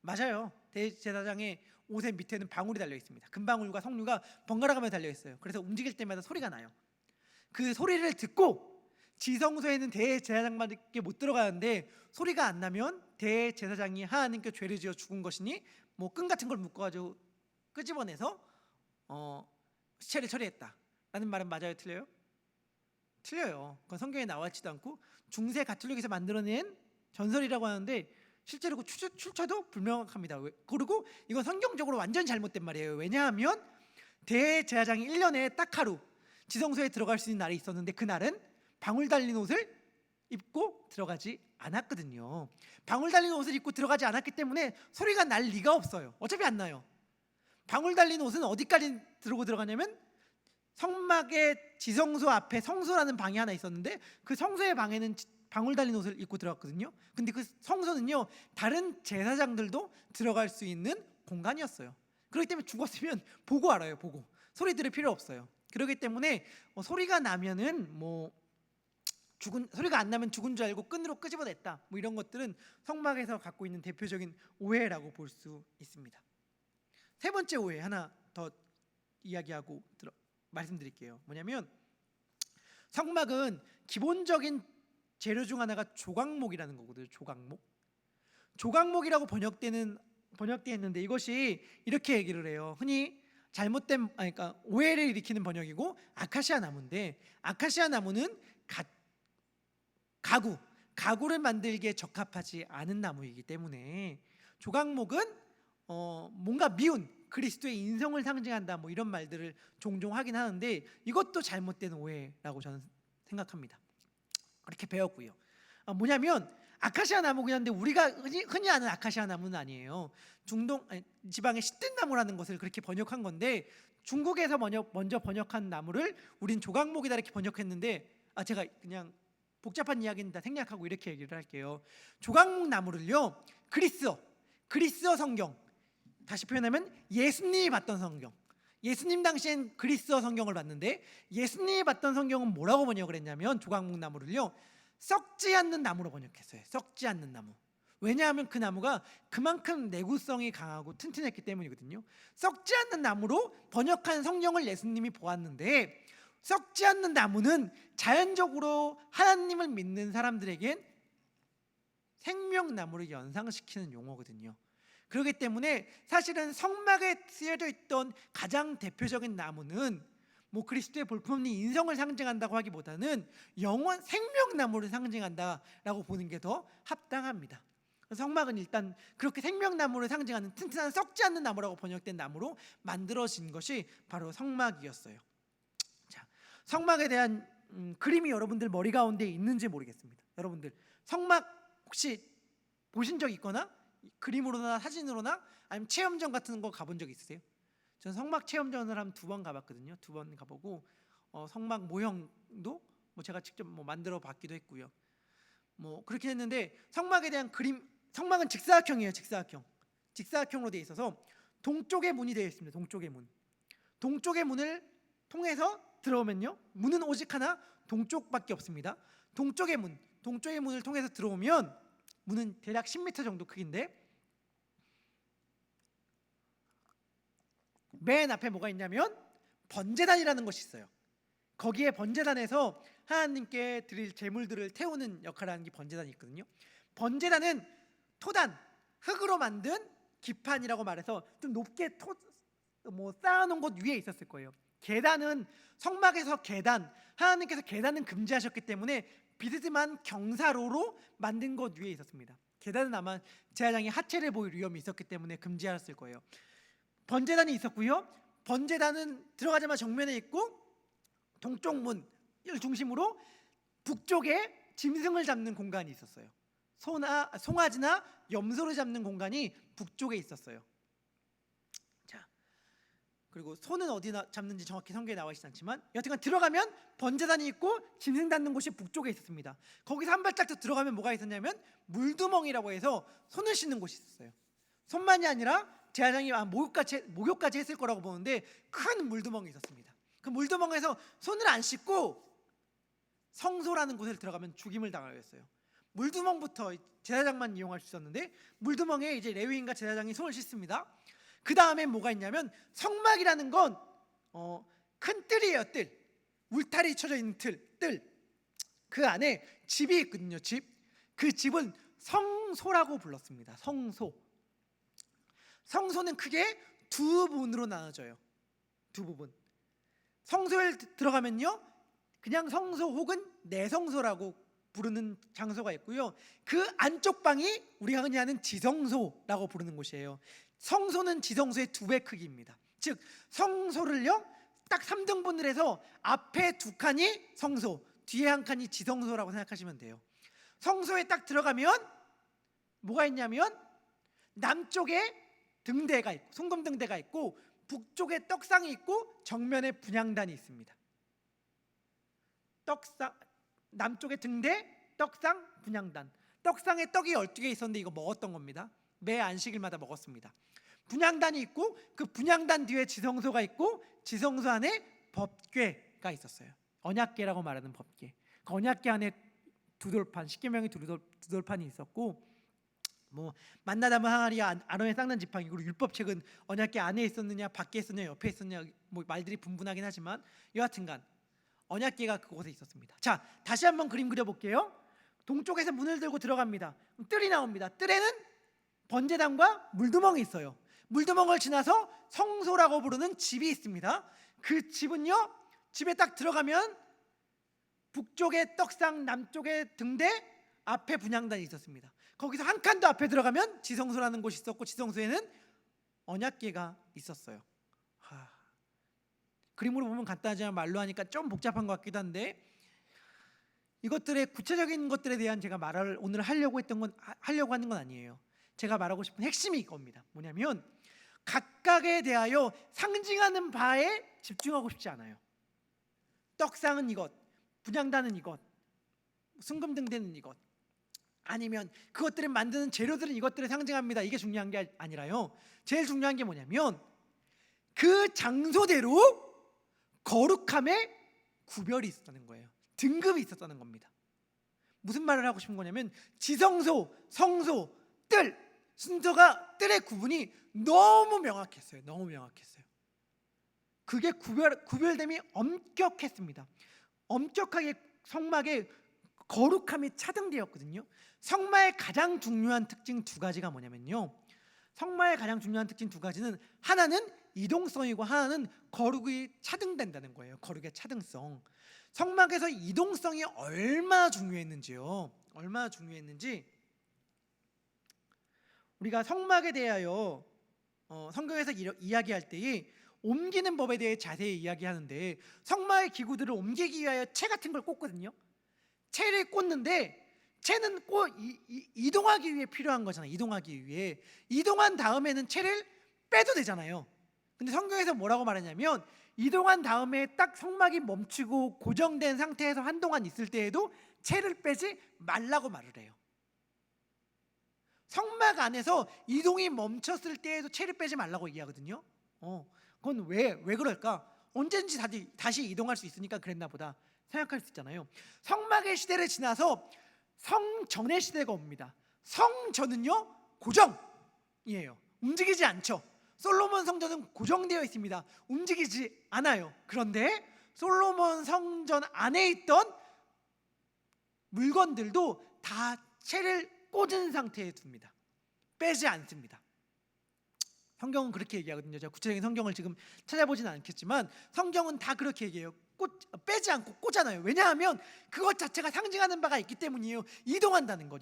맞아요. 대제사장의 옷의 밑에는 방울이 달려 있습니다. 금방울과 석류가 번갈아가며 달려 있어요. 그래서 움직일 때마다 소리가 나요. 그 소리를 듣고 지성소에는 대제사장밖에 못 들어가는데, 소리가 안 나면 대제사장이 하나님께 죄를 지어 죽은 것이니 뭐 끈 같은 걸 묶어가지고 끄집어내서 시체를 처리했다 라는 말은 맞아요? 틀려요? 틀려요. 그건 성경에 나와 있지도 않고 중세 가톨릭에서 만들어낸 전설이라고 하는데, 실제로 그 출처도 불명확합니다. 그리고 이건 성경적으로 완전 잘못된 말이에요. 왜냐하면 대제사장이 1년에 딱 하루 지성소에 들어갈 수 있는 날이 있었는데, 그날은 방울 달린 옷을 입고 들어가지 않았거든요. 방울 달린 옷을 입고 들어가지 않았기 때문에 소리가 날 리가 없어요. 어차피 안 나요. 방울 달린 옷은 어디까지 들고 들어가냐면, 성막의 지성소 앞에 성소라는 방이 하나 있었는데, 그 성소의 방에는 방울 달린 옷을 입고 들어갔거든요. 근데 그 성소는요, 다른 제사장들도 들어갈 수 있는 공간이었어요. 그렇기 때문에 죽었으면 보고 알아요. 보고 소리 들을 필요 없어요. 그렇기 때문에 소리가 나면은 소리가 안 나면 죽은 줄 알고 끈으로 끄집어냈다, 뭐 이런 것들은 성막에서 갖고 있는 대표적인 오해라고 볼 수 있습니다. 세 번째 오해 하나 더 이야기하고 말씀드릴게요. 뭐냐면, 성막은 기본적인 재료 중 하나가 조각목이라는 거거든요. 조각목이라고 번역되었는데, 이것이 이렇게 얘기를 해요. 흔히 그러니까 오해를 일으키는 번역이고, 아카시아 나무인데, 아카시아 나무는 가구를 만들기에 적합하지 않은 나무이기 때문에, 조각목은 뭔가 미운 그리스도의 인성을 상징한다, 뭐 이런 말들을 종종 하긴 하는데, 이것도 잘못된 오해라고 저는 생각합니다. 그렇게 배웠고요. 뭐냐면, 아카시아 나무긴 한데 우리가 흔히 아는 아카시아 나무는 아니에요. 중동 지방의 시뜬나무라는 것을 그렇게 번역한 건데, 중국에서 먼저 번역한 나무를 우린 조각목이다 이렇게 번역했는데, 제가 그냥 복잡한 이야기입니다. 생략하고 이렇게 얘기를 할게요. 조각목 나무를요, 그리스어 성경, 다시 표현하면 예수님이 봤던 성경, 예수님 당시엔 그리스어 성경을 봤는데, 예수님이 봤던 성경은 뭐라고 번역을 했냐면, 조각목 나무를요, 썩지 않는 나무로 번역했어요. 썩지 않는 나무. 왜냐하면 그 나무가 그만큼 내구성이 강하고 튼튼했기 때문이거든요. 썩지 않는 나무로 번역한 성경을 예수님이 보았는데, 썩지 않는 나무는 자연적으로 하나님을 믿는 사람들에겐 생명나무를 연상시키는 용어거든요. 그렇기 때문에 사실은 성막에 쓰여져 있던 가장 대표적인 나무는 뭐 그리스도의 볼품없는 인성을 상징한다고 하기보다는 영원 생명나무를 상징한다라고 보는 게 더 합당합니다. 성막은 일단 그렇게 생명나무를 상징하는 튼튼한 썩지 않는 나무라고 번역된 나무로 만들어진 것이 바로 성막이었어요. 자, 성막에 대한 그림이 여러분들 머리 가운데 있는지 모르겠습니다. 여러분들 성막 혹시 보신 적 있거나 그림으로나 사진으로나 아니면 체험전 같은 거 가본 적 있으세요? 저는 성막 체험전을 한 2번 가봤거든요. 2번 가보고 성막 모형도 제가 직접 만들어 봤기도 했고요. 그렇게 했는데 성막에 대한 그림, 성막은 직사각형이에요. 직사각형으로 되어 있어서 동쪽에 문이 되어 있습니다. 동쪽의 문을 통해서 들어오면요, 문은 오직 하나, 동쪽밖에 없습니다. 동쪽의 문을 통해서 들어오면 문은 대략 10m 정도 크기인데 맨 앞에 뭐가 있냐면 번제단이라는 것이 있어요. 거기에 번제단에서 하나님께 드릴 제물들을 태우는 역할을 하는 게 번제단이 있거든요. 번제단은 토단, 흙으로 만든 기판이라고 말해서 좀 높게 쌓아놓은 곳 위에 있었을 거예요. 계단은 성막에서 하나님께서 계단은 금지하셨기 때문에 비스듬한 경사로로 만든 곳 위에 있었습니다. 계단은 아마 제사장이 하체를 보일 위험이 있었기 때문에 금지하셨을 거예요. 번제단이 있었고요. 번제단은 들어가자마자 정면에 있고 동쪽 문을 중심으로 북쪽에 짐승을 잡는 공간이 있었어요. 송아지나 염소를 잡는 공간이 북쪽에 있었어요. 자, 그리고 소는 어디 잡는지 정확히 성경에 나와 있지 않지만 여튼간 들어가면 번제단이 있고 짐승 잡는 곳이 북쪽에 있었습니다. 거기서 한 발짝 더 들어가면 뭐가 있었냐면 물두멍이라고 해서 손을 씻는 곳이 있었어요. 손만이 아니라 제사장이 목욕까지 했을 거라고 보는데 큰 물두멍이 있었습니다. 그 물두멍에서 손을 안 씻고 성소라는 곳에 들어가면 죽임을 당하였어요. 물두멍부터 제사장만 이용할 수 있었는데 물두멍에 이제 레위인과 제사장이 손을 씻습니다. 그 다음에 뭐가 있냐면 성막이라는 건 큰 뜰이에요. 뜰, 울타리 쳐져 있는 뜰. 그 안에 집이 있거든요. 그 집은 성소라고 불렀습니다. 성소는 크게 2부분으로 나눠져요. 2부분. 성소에 들어가면요, 그냥 성소 혹은 내성소라고 부르는 장소가 있고요. 그 안쪽 방이 우리가 흔히 아는 지성소라고 부르는 곳이에요. 성소는 지성소의 2배 크기입니다. 즉 성소를요 딱 3등분을 해서 앞에 2칸이 성소, 뒤에 한 칸이 지성소라고 생각하시면 돼요. 성소에 딱 들어가면 뭐가 있냐면 남쪽에 등대가 있고 송금 등대가 있고 북쪽에 떡상이 있고 정면에 분향단이 있습니다. 남쪽에 등대, 떡상, 분향단. 떡상에 떡이 12개 있었는데 이거 먹었던 겁니다. 매 안식일마다 먹었습니다. 분향단이 있고 그 분향단 뒤에 지성소가 있고 지성소 안에 법궤가 있었어요. 언약궤라고 말하는 법궤. 그 언약궤 안에 2돌판, 십계명의 2돌판이 있었고 만나다면 항아리가 아론의 쌍난 지팡이, 그리고 율법책은 언약궤 안에 있었느냐 밖에 있었느냐 옆에 있었느냐 말들이 분분하긴 하지만 여하튼간 언약궤가 그곳에 있었습니다. 자, 다시 한번 그림 그려볼게요. 동쪽에서 문을 들고 들어갑니다. 뜰이 나옵니다. 뜰에는 번제단과 물두멍이 있어요. 물두멍을 지나서 성소라고 부르는 집이 있습니다. 그 집은요, 집에 딱 들어가면 북쪽에 떡상, 남쪽에 등대, 앞에 분향단이 있었습니다. 거기서 한 칸 더 앞에 들어가면 지성소라는 곳이 있었고 지성소에는 언약궤가 있었어요. 그림으로 보면 간단하지만 말로 하니까 좀 복잡한 것 같기도 한데 이것들의 구체적인 것들에 대한 제가 말을 오늘 하려고 하는 건 아니에요. 제가 말하고 싶은 핵심이 이겁니다. 뭐냐면 각각에 대하여 상징하는 바에 집중하고 싶지 않아요. 떡상은 이것, 분향단은 이것, 순금등대는 이것, 아니면 그것들을 만드는 재료들은 이것들을 상징합니다. 이게 중요한 게 아니라요. 제일 중요한 게 뭐냐면 그 장소대로 거룩함의 구별이 있었다는 거예요. 등급이 있었다는 겁니다. 무슨 말을 하고 싶은 거냐면 지성소, 성소, 뜰 순서가 뜰의 구분이 너무 명확했어요. 그게 구별됨이 엄격했습니다. 엄격하게 성막의 거룩함이 차등되었거든요. 성막의 가장 중요한 특징 2가지가 뭐냐면요, 성막의 가장 중요한 특징 2가지는 하나는 이동성이고 하나는 거룩이 차등된다는 거예요. 거룩의 차등성. 성막에서 이동성이 얼마나 중요했는지 우리가 성막에 대하여 성경에서 이야기할 때에 옮기는 법에 대해 자세히 이야기하는데, 성막의 기구들을 옮기기 위하여 채 같은 걸 꽂거든요. 채를 꽂는데 채는 이동하기 위해 필요한 거잖아요. 이동하기 위해. 이동한 다음에는 채를 빼도 되잖아요. 근데 성경에서 뭐라고 말하냐면, 이동한 다음에 딱 성막이 멈추고 고정된 상태에서 한동안 있을 때에도 채를 빼지 말라고 말을 해요. 성막 안에서 이동이 멈췄을 때에도 채를 빼지 말라고 얘기하거든요. 그건 왜 그럴까? 언제든지 다시 이동할 수 있으니까 그랬나 보다 생각할 수 있잖아요. 성막의 시대를 지나서 성전의 시대가 옵니다. 성전은요 고정이에요. 움직이지 않죠. 솔로몬 성전은 고정되어 있습니다. 움직이지 않아요. 그런데 솔로몬 성전 안에 있던 물건들도 다 채를 꽂은 상태에 둡니다. 빼지 않습니다. 성경은 그렇게 얘기하거든요. 제가 구체적인 성경을 지금 찾아보지는 않겠지만 성경은 다 그렇게 얘기해요. 빼지 않고 꽂아놔요. 왜냐하면 그것 자체가 상징하는 바가 있기 때문이에요. 이동한다는 것.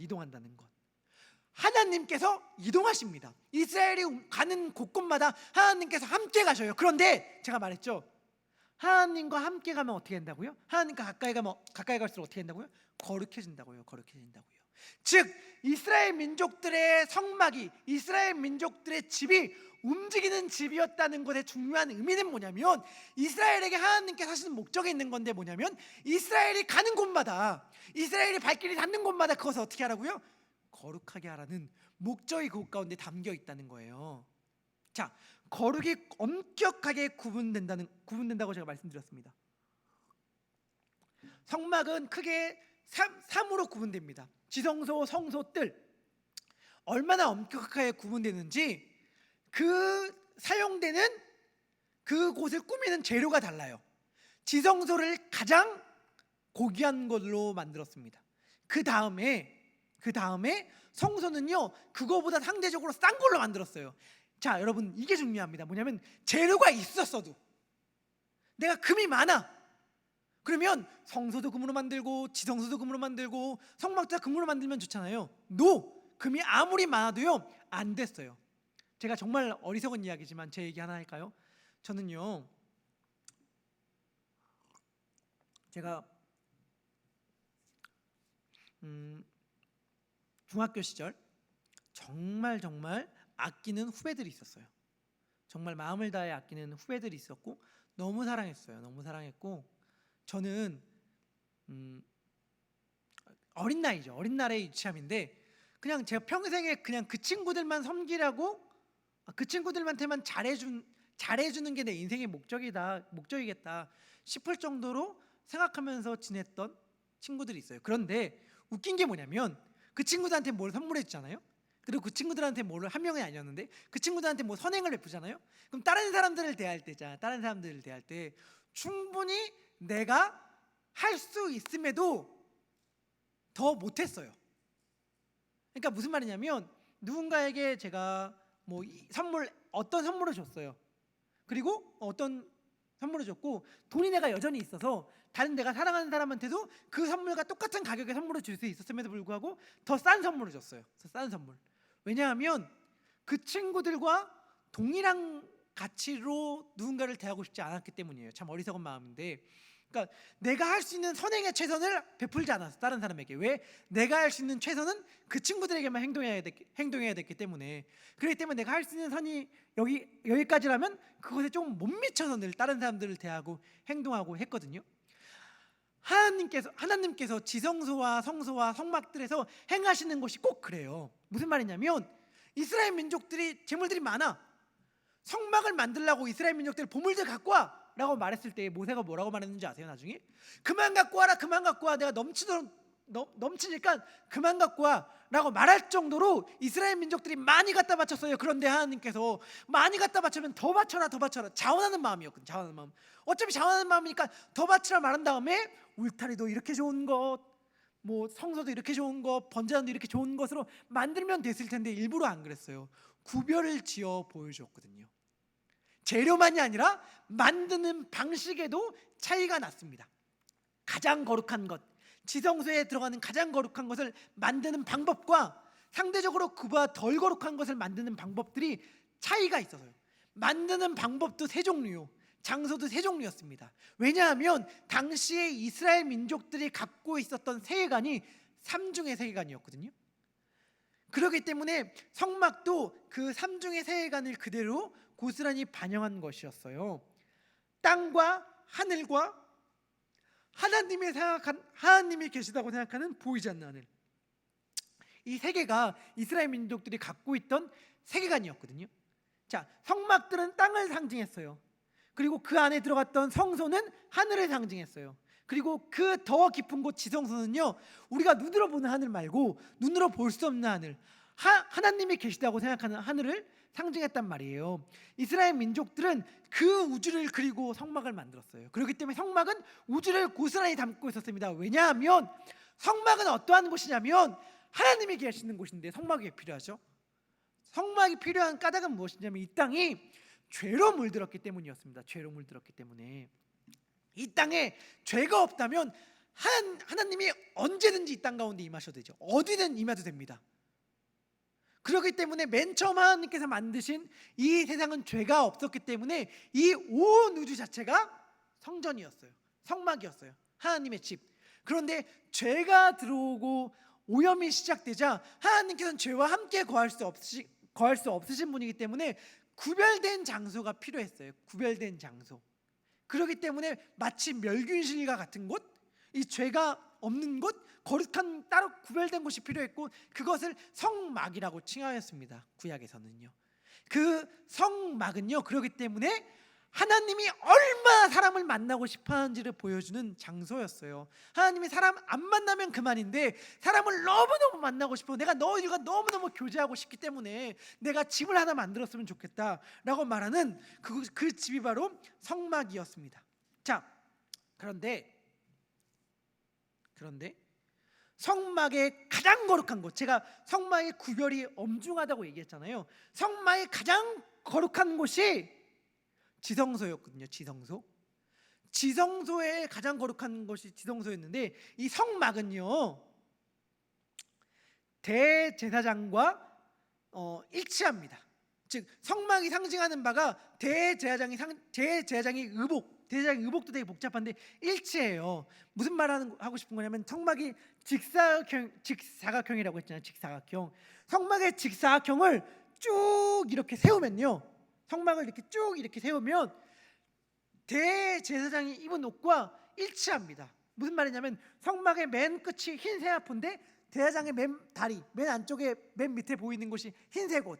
하나님께서 이동하십니다. 이스라엘이 가는 곳곳마다 하나님께서 함께 가셔요. 그런데 제가 말했죠. 하나님과 함께 가면 어떻게 된다고요? 하나님과 가까이 갈수록 어떻게 된다고요? 거룩해진다고요. 즉 이스라엘 민족들의 성막이, 이스라엘 민족들의 집이 움직이는 집이었다는 것의 중요한 의미는 뭐냐면, 이스라엘에게 하나님께서 하시는 목적이 있는 건데 뭐냐면, 이스라엘이 가는 곳마다, 이스라엘이 발길이 닿는 곳마다 그것을 어떻게 하라고요? 거룩하게 하라는 목적이 그곳 가운데 담겨 있다는 거예요. 자, 거룩이 엄격하게 구분된다고 제가 말씀드렸습니다. 성막은 크게 3으로 구분됩니다. 지성소, 성소, 뜰. 얼마나 엄격하게 구분되는지 그 사용되는 그곳을 꾸미는 재료가 달라요. 지성소를 가장 고귀한 걸로 만들었습니다. 그 다음에 성소는요 그거보다 상대적으로 싼 걸로 만들었어요. 자, 여러분 이게 중요합니다. 뭐냐면 재료가 있었어도, 내가 금이 많아, 그러면 성소도 금으로 만들고 지성소도 금으로 만들고 성막도 금으로 만들면 좋잖아요. 금이 아무리 많아도요 안 됐어요. 제가 정말 어리석은 이야기지만 제 얘기 하나 할까요? 저는요, 제가 중학교 시절 정말 아끼는 후배들이 있었어요. 정말 마음을 다해 아끼는 후배들이 있었고 너무 사랑했고 저는 어린 나이에 유치함인데 그냥 제가 평생에 그냥 그 친구들만 섬기라고, 그 친구들한테만 잘해주는 게 내 인생의 목적이겠다 싶을 정도로 생각하면서 지냈던 친구들이 있어요. 그런데 웃긴 게 뭐냐면, 그 친구들한테 뭘 선물해 주잖아요. 그리고 그 친구들한테 뭐를, 한 명이 아니었는데 그 친구들한테 뭐 선행을 베푸잖아요. 그럼 다른 사람들을 대할 때 충분히 내가 할 수 있음에도 더 못했어요. 그러니까 무슨 말이냐면, 누군가에게 제가 뭐 어떤 선물을 줬어요. 그리고 어떤 선물을 줬고 돈이 내가 여전히 있어서 다른 내가 사랑하는 사람한테도 그 선물과 똑같은 가격의 선물을 줄 수 있었음에도 불구하고 더 싼 선물을 줬어요. 왜냐하면 그 친구들과 동일한 가치로 누군가를 대하고 싶지 않았기 때문이에요. 참 어리석은 마음인데, 그러니까 내가 할 수 있는 선행의 최선을 베풀지 않았어, 다른 사람에게. 왜? 내가 할 수 있는 최선은 그 친구들에게만 행동해야 됐기 때문에. 그렇기 때문에 내가 할 수 있는 선이 여기까지라면 그것에 좀 못 미쳐서 늘 다른 사람들을 대하고 행동하고 했거든요. 하나님께서 지성소와 성소와 성막들에서 행하시는 것이 꼭 그래요. 무슨 말이냐면, 이스라엘 민족들이 재물들이 많아. 성막을 만들려고 이스라엘 민족들 보물들 갖고 와 라고 말했을 때 모세가 뭐라고 말했는지 아세요? 나중에 그만 갖고 와라, 내가 넘치니까 그만 갖고 와 라고 말할 정도로 이스라엘 민족들이 많이 갖다 바쳤어요. 그런데 하나님께서 많이 갖다 바치면 더 바쳐라 자원하는 마음. 어차피 자원하는 마음이니까 더 바치라 말한 다음에 울타리도 이렇게 좋은 것, 뭐 성소도 이렇게 좋은 것, 번제단도 이렇게 좋은 것으로 만들면 됐을 텐데 일부러 안 그랬어요. 구별을 지어 보여주었거든요. 재료만이 아니라 만드는 방식에도 차이가 났습니다. 가장 거룩한 것, 지성소에 들어가는 가장 거룩한 것을 만드는 방법과 상대적으로 그보다 덜 거룩한 것을 만드는 방법들이 차이가 있어서요. 만드는 방법도 세 종류요, 장소도 세 종류였습니다. 왜냐하면 당시에 이스라엘 민족들이 갖고 있었던 세계관이 삼중의 세계관이었거든요. 그렇기 때문에 성막도 그 삼중의 세계관을 그대로 고스란히 반영한 것이었어요. 땅과 하늘과 하나님이 계시다고 생각하는 보이지 않는 하늘, 이 세 개가 이스라엘 민족들이 갖고 있던 세계관이었거든요. 자, 성막들은 땅을 상징했어요. 그리고 그 안에 들어갔던 성소는 하늘을 상징했어요. 그리고 그 더 깊은 곳 지성소는요, 우리가 눈으로 보는 하늘 말고 눈으로 볼 수 없는 하늘, 하나님이 계시다고 생각하는 하늘을 상징했단 말이에요. 이스라엘 민족들은 그 우주를 그리고 성막을 만들었어요. 그렇기 때문에 성막은 우주를 고스란히 담고 있었습니다. 왜냐하면 성막은 어떠한 곳이냐면 하나님이 계시는 곳인데 성막이 왜 필요하죠? 성막이 필요한 까닭은 무엇이냐면 이 땅이 죄로 물들었기 때문이었습니다. 죄로 물들었기 때문에. 이 땅에 죄가 없다면 하나님이 언제든지 이 땅 가운데 임하셔도 되죠. 어디든 임해도 됩니다. 그렇기 때문에 맨 처음 하나님께서 만드신 이 세상은 죄가 없었기 때문에 이 온 우주 자체가 성전이었어요. 성막이었어요. 하나님의 집. 그런데 죄가 들어오고 오염이 시작되자 하나님께서는 죄와 함께 거할 수 없으신 분이기 때문에 구별된 장소가 필요했어요. 구별된 장소. 그렇기 때문에 마치 멸균실과 같은 곳, 이 죄가 없는 곳, 거룩한 따로 구별된 곳이 필요했고, 그것을 성막이라고 칭하였습니다. 구약에서는요. 그 성막은요, 그렇기 때문에 하나님이 얼마나 사람을 만나고 싶어하는지를 보여주는 장소였어요. 하나님이 사람 안 만나면 그만인데 사람을 너무너무 만나고 싶어, 내가 너희들과 너무너무 교제하고 싶기 때문에 내가 집을 하나 만들었으면 좋겠다라고 말하는 그 집이 바로 성막이었습니다. 자, 그런데 성막의 가장 거룩한 곳, 제가 성막의 구별이 엄중하다고 얘기했잖아요. 성막의 가장 거룩한 곳이 지성소였거든요. 지성소의 가장 거룩한 것이 지성소였는데, 이 성막은요 대제사장과 일치합니다. 즉 성막이 상징하는 바가 대제사장의 의복도 되게 복잡한데 일치해요. 무슨 말 하고 싶은 거냐면, 성막이 직사각형이라고 했잖아요. 직사각형. 성막의 직사각형을 쭉 이렇게 세우면요, 성막을 이렇게 쭉 이렇게 세우면 대제사장이 입은 옷과 일치합니다. 무슨 말이냐면, 성막의 맨 끝이 흰 세아포인데 대제사장의 맨 다리, 맨 안쪽에 맨 밑에 보이는 곳이 흰색 옷,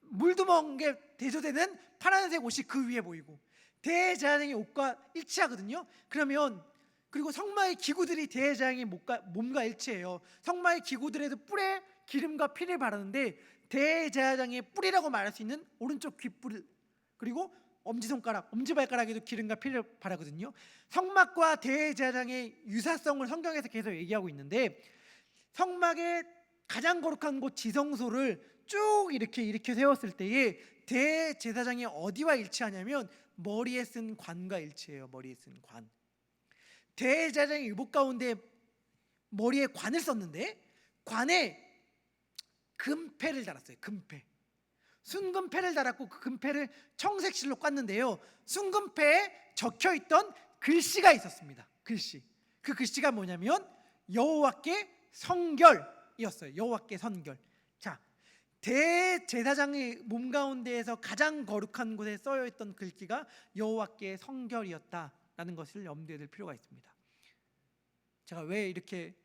물두멍에 대조되는 파란색 옷이 그 위에 보이고, 대제사장의 옷과 일치하거든요. 그리고 성막의 기구들이 대제사장의 몸과 일치해요. 성막의 기구들에도 뿔에 기름과 피를 바르는데 대제사장의 뿔이라고 말할 수 있는 오른쪽 귓뿔, 그리고 엄지손가락, 엄지발가락에도 기름과 피를 바르거든요. 성막과 대제사장의 유사성을 성경에서 계속 얘기하고 있는데, 성막의 가장 거룩한 곳 지성소를 쭉 이렇게 세웠을 때에 대제사장이 어디와 일치하냐면 머리에 쓴 관과 일치해요. 머리에 쓴 관. 대제사장의 의복 가운데 머리에 관을 썼는데 관에 금패를 달았어요. 순금패를 달았고, 그 금패를 청색실로 꼈는데요, 순금패에 적혀있던 글씨가 있었습니다. 그 글씨가 뭐냐면 여호와께 성결이었어요. 여호와께 성결. 자, 대제사장의 몸 가운데에서 가장 거룩한 곳에 써여있던 글귀가 여호와께 성결이었다라는 것을 염두에 둘 필요가 있습니다. 제가 왜 이렇게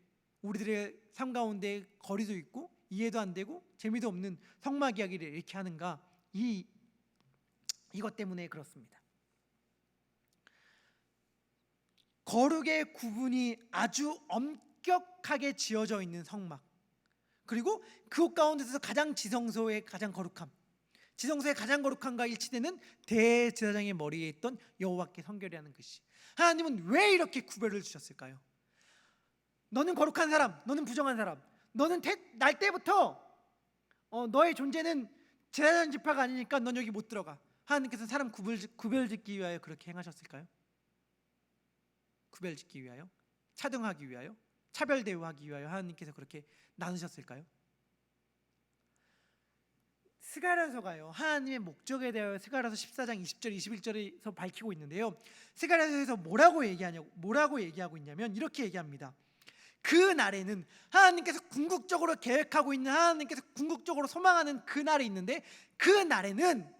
우리들의 삶 가운데 거리도 있고 이해도 안 되고 재미도 없는 성막 이야기를 이렇게 하는가? 이것 때문에 그렇습니다. 거룩의 구분이 아주 엄격하게 지어져 있는 성막, 그리고 그곳 가운데서 가장 지성소의 가장 거룩함과 일치되는 대제사장의 머리에 있던 여호와께 성결이라는 글씨. 하나님은 왜 이렇게 구별을 주셨을까요? 너는 거룩한 사람, 너는 부정한 사람, 너는 날 때부터 너의 존재는 제사장 지파가 아니니까 넌 여기 못 들어가. 하나님께서 사람 구별짓기 위하여 그렇게 행하셨을까요? 구별짓기 위하여? 차등하기 위하여? 차별 대우하기 위하여 하나님께서 그렇게 나누셨을까요? 스가랴서가요, 하나님의 목적에 대하여 스가랴서 14장 20절 21절에서 밝히고 있는데요, 스가랴서에서 뭐라고 얘기하고 있냐면 이렇게 얘기합니다. 그 날에는, 하나님께서 궁극적으로 계획하고 있는, 하나님께서 궁극적으로 소망하는 그 날이 있는데, 그 날에는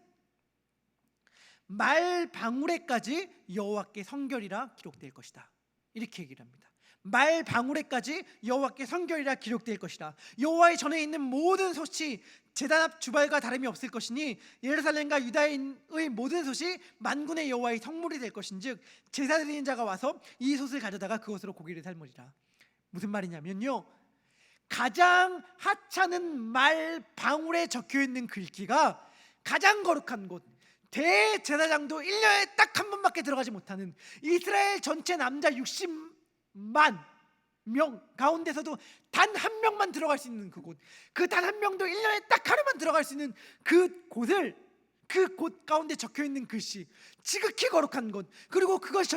말 방울에까지 여호와께 성결이라 기록될 것이다, 이렇게 얘기를 합니다. 말 방울에까지 여호와께 성결이라 기록될 것이다. 여호와의 전에 있는 모든 솥이 제단 앞 주발과 다름이 없을 것이니 예루살렘과 유다인의 모든 솥이 만군의 여호와의 성물이 될 것인즉 제사 드리는 자가 와서 이 솥을 가져다가 그것으로 고기를 삶으리라. 무슨 말이냐면요, 가장 하찮은 말 방울에 적혀있는 글귀가 가장 거룩한 곳, 대제사장도 1년에 딱 한 번밖에 들어가지 못하는 이스라엘 전체 남자 60만 명 가운데서도 단 한 명만 들어갈 수 있는 그곳, 그 단 한 명도 1년에 딱 하루만 들어갈 수 있는 그 곳을, 그 곳 가운데 적혀있는 글씨, 지극히 거룩한 곳, 그리고 그것이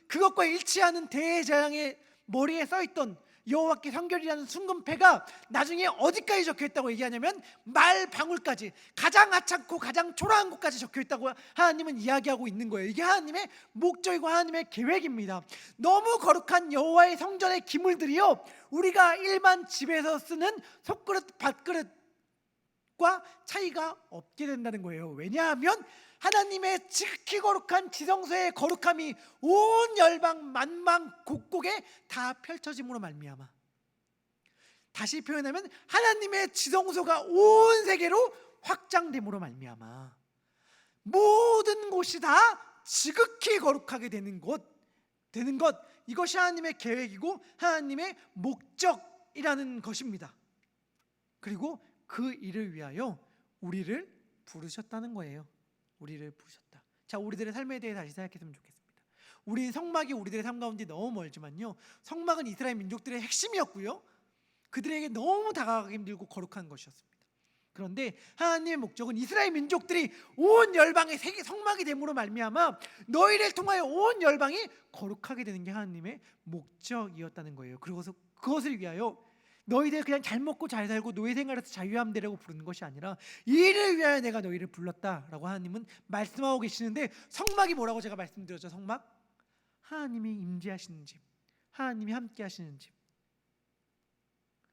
그것과 일치하는 대제사장의 머리에 써있던 여호와께 성결이라는 순금패가 나중에 어디까지 적혀있다고 얘기하냐면 말 방울까지, 가장 하찮고 가장 초라한 곳까지 적혀있다고 하나님은 이야기하고 있는 거예요. 이게 하나님의 목적이고 하나님의 계획입니다. 너무 거룩한 여호와의 성전의 기물들이요, 우리가 일반 집에서 쓰는 솥그릇, 밥그릇과 차이가 없게 된다는 거예요. 왜냐하면 하나님의 지극히 거룩한 지성소의 거룩함이 온 열방 만방 곳곳에 다 펼쳐짐으로 말미암아, 다시 표현하면 하나님의 지성소가 온 세계로 확장됨으로 말미암아 모든 곳이 다 지극히 거룩하게 되는 것, 이것이 하나님의 계획이고 하나님의 목적이라는 것입니다. 그리고 그 일을 위하여 우리를 부르셨다는 거예요. 우리를 부르셨다. 자, 우리들의 삶에 대해 다시 생각했으면 좋겠습니다. 우리 성막이 우리들의 삶 가운데 너무 멀지만요, 성막은 이스라엘 민족들의 핵심이었고요, 그들에게 너무 다가가기 힘들고 거룩한 것이었습니다. 그런데 하나님의 목적은 이스라엘 민족들이 온 열방의 세계 성막이 됨으로 말미암아 너희를 통하여 온 열방이 거룩하게 되는 게 하나님의 목적이었다는 거예요. 그리고서 그것을 위하여 너희들 그냥 잘 먹고 잘 살고 노예 생활에서 자유함 되라고 부르는 것이 아니라 이를 위하여 내가 너희를 불렀다라고 하나님은 말씀하고 계시는데, 성막이 뭐라고 제가 말씀드렸죠? 성막, 하나님이 임재하시는 집, 하나님이 함께 하시는 집,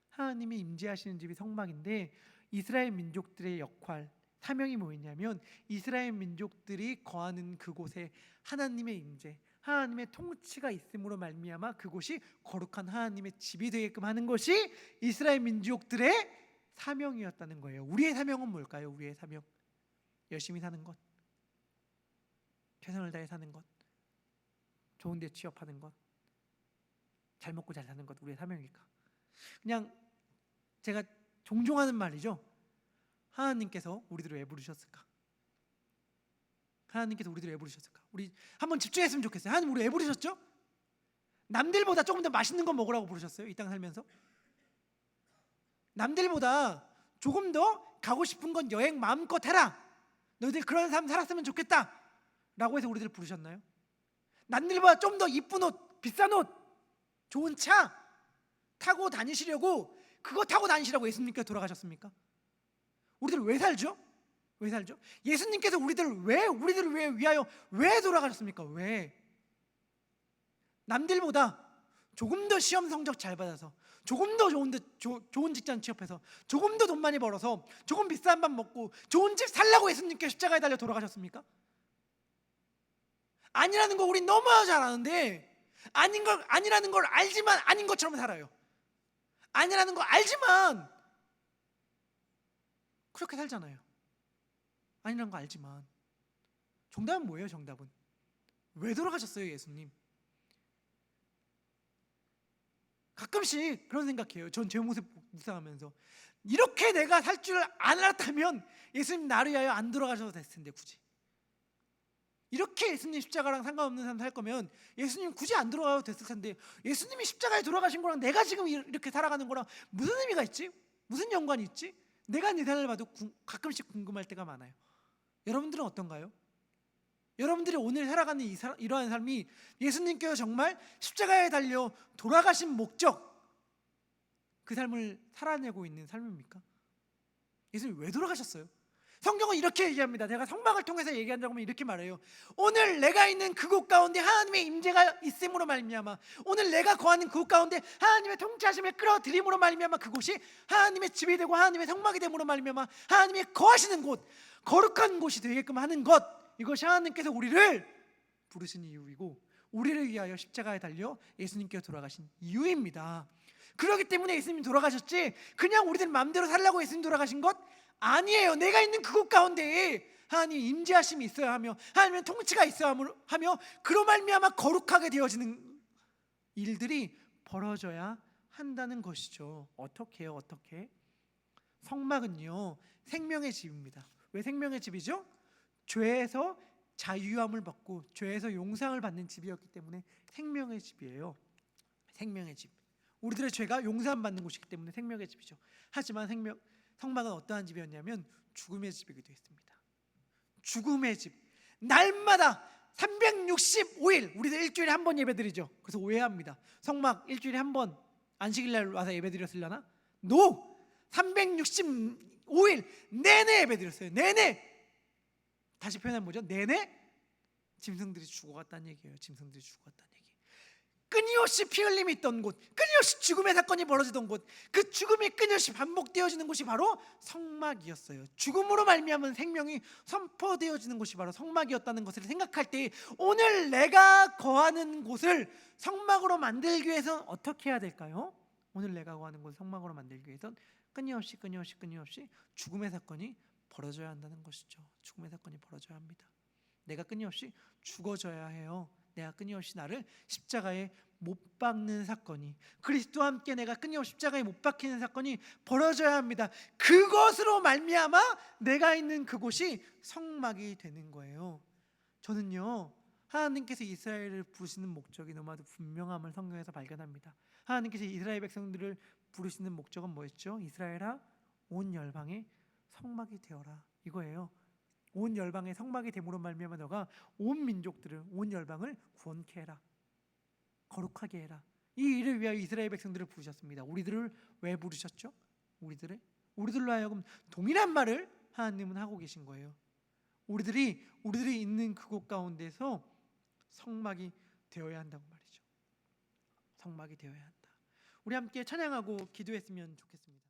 하나님이 임재하시는 집이 성막인데, 이스라엘 민족들의 역할, 사명이 뭐였냐면 이스라엘 민족들이 거하는 그곳에 하나님의 임재, 하나님의 통치가 있음으로 말미암아 그곳이 거룩한 하나님의 집이 되게끔 하는 것이 이스라엘 민족들의 사명이었다는 거예요. 우리의 사명은 뭘까요? 우리의 사명, 열심히 사는 것, 최선을 다해 사는 것, 좋은 데 취업하는 것, 잘 먹고 잘 사는 것, 우리의 사명일까? 그냥 제가 종종 하는 말이죠. 하나님께서 우리들을 왜 부르셨을까? 하나님께서 우리들을 왜 부르셨을까? 우리 한번 집중했으면 좋겠어요. 하나님 우리 왜 부르셨죠? 남들보다 조금 더 맛있는 거 먹으라고 부르셨어요? 이 땅 살면서? 남들보다 조금 더 가고 싶은 건 여행 마음껏 해라, 너희들 그런 삶 살았으면 좋겠다 라고 해서 우리들을 부르셨나요? 남들보다 좀 더 이쁜 옷, 비싼 옷, 좋은 차 타고 다니시려고, 그거 타고 다니시라고 예수님께 돌아가셨습니까? 우리들 왜 살죠? 왜 살죠? 예수님께서 우리들을 위하여 왜 돌아가셨습니까? 왜? 남들보다 조금 더 시험 성적 잘 받아서, 조금 더 좋은 직장 취업해서, 조금 더 돈 많이 벌어서, 조금 비싼 밥 먹고 좋은 집 살라고 예수님께 십자가에 달려 돌아가셨습니까? 아니라는 거 우리 너무 잘 아는데, 아니라는 걸 알지만 아닌 것처럼 살아요. 아니라는 거 알지만 그렇게 살잖아요. 아니라는 거 알지만. 정답은 뭐예요? 정답은 왜 돌아가셨어요? 예수님. 가끔씩 그런 생각해요. 전 제 모습 묵상하면서, 이렇게 내가 살 줄 알았다면 예수님 나를 위하여 안 돌아가셔도 됐을 텐데, 굳이 이렇게 예수님 십자가랑 상관없는 삶 살 거면 예수님 굳이 안 돌아가도 됐을 텐데, 예수님이 십자가에 돌아가신 거랑 내가 지금 이렇게 살아가는 거랑 무슨 의미가 있지? 무슨 연관이 있지? 내가 내 삶을 봐도 가끔씩 궁금할 때가 많아요. 여러분들은 어떤가요? 여러분들이 오늘 살아가는 이러한 삶이 예수님께서 정말 십자가에 달려 돌아가신 목적, 그 삶을 살아내고 있는 삶입니까? 예수님 왜 돌아가셨어요? 성경은 이렇게 얘기합니다. 제가 성막을 통해서 얘기한다고 하면 이렇게 말해요. 오늘 내가 있는 그곳 가운데 하나님의 임재가 있음으로 말미암아, 오늘 내가 거하는 그곳 가운데 하나님의 통치하심을 끌어들임으로 말미암아 그곳이 하나님의 집이 되고 하나님의 성막이 됨으로 말미암아 하나님의 거하시는 곳, 거룩한 곳이 되게끔 하는 것, 이것이 하나님께서 우리를 부르신 이유이고 우리를 위하여 십자가에 달려 예수님께서 돌아가신 이유입니다. 그렇기 때문에 예수님이 돌아가셨지 그냥 우리들 마음대로 살라고 예수님 돌아가신 것 아니에요. 내가 있는 그곳 가운데 하나님의 임재하심이 있어야 하며 하나님의 통치가 있어야 하며 그로 말미암아 거룩하게 되어지는 일들이 벌어져야 한다는 것이죠. 어떻게 해요? 어떻게? 성막은요 생명의 집입니다. 왜 생명의 집이죠? 죄에서 자유함을 받고 죄에서 용상을 받는 집이었기 때문에 생명의 집이에요. 생명의 집. 우리들의 죄가 용서받는 곳이기 때문에 생명의 집이죠. 하지만 성막은 어떠한 집이었냐면 죽음의 집이기도 했습니다. 죽음의 집. 날마다 365일 우리들 일주일에 한 번 예배드리죠. 그래서 오해합니다. 성막 일주일에 한 번 안식일날 와서 예배드렸으려나? 노! 365일 내내 예배드렸어요. 내내. 다시 표현하면 뭐죠? 내내 짐승들이 죽어갔다는 얘기예요. 짐승들이 죽어갔다는 얘기. 끊임없이 피 흘림이 있던 곳, 끊임없이 죽음의 사건이 벌어지던 곳, 그 죽음이 끊임없이 반복되어지는 곳이 바로 성막이었어요. 죽음으로 말미암은 생명이 선포되어지는 곳이 바로 성막이었다는 것을 생각할 때 오늘 내가 거하는 곳을 성막으로 만들기 위해서는 어떻게 해야 될까요? 오늘 내가 거하는 곳을 성막으로 만들기 위해서는 끊임없이 죽음의 사건이 벌어져야 한다는 것이죠. 죽음의 사건이 벌어져야 합니다. 내가 끊임없이 죽어져야 해요. 내가 끊임없이 나를 십자가에 못 박는 사건이, 그리스도와 함께 내가 끊임없이 십자가에 못 박히는 사건이 벌어져야 합니다. 그것으로 말미암아 내가 있는 그곳이 성막이 되는 거예요. 저는요 하나님께서 이스라엘을 부르시는 목적이 너무나도 분명함을 성경에서 발견합니다. 하나님께서 이스라엘 백성들을 부르시는 목적은 뭐였죠? 이스라엘아 온 열방의 성막이 되어라, 이거예요. 온 열방의 성막이 됨으로 말미암아 너가 온 민족들을, 온 열방을 구원케 해라, 거룩하게 해라. 이 일을 위하여 이스라엘 백성들을 부르셨습니다. 우리들을 왜 부르셨죠? 우리들로 하여금 동일한 말을 하나님은 하고 계신 거예요. 우리들이 있는 그곳 가운데서 성막이 되어야 한다고 말이죠. 성막이 되어야 한다. 우리 함께 찬양하고 기도했으면 좋겠습니다.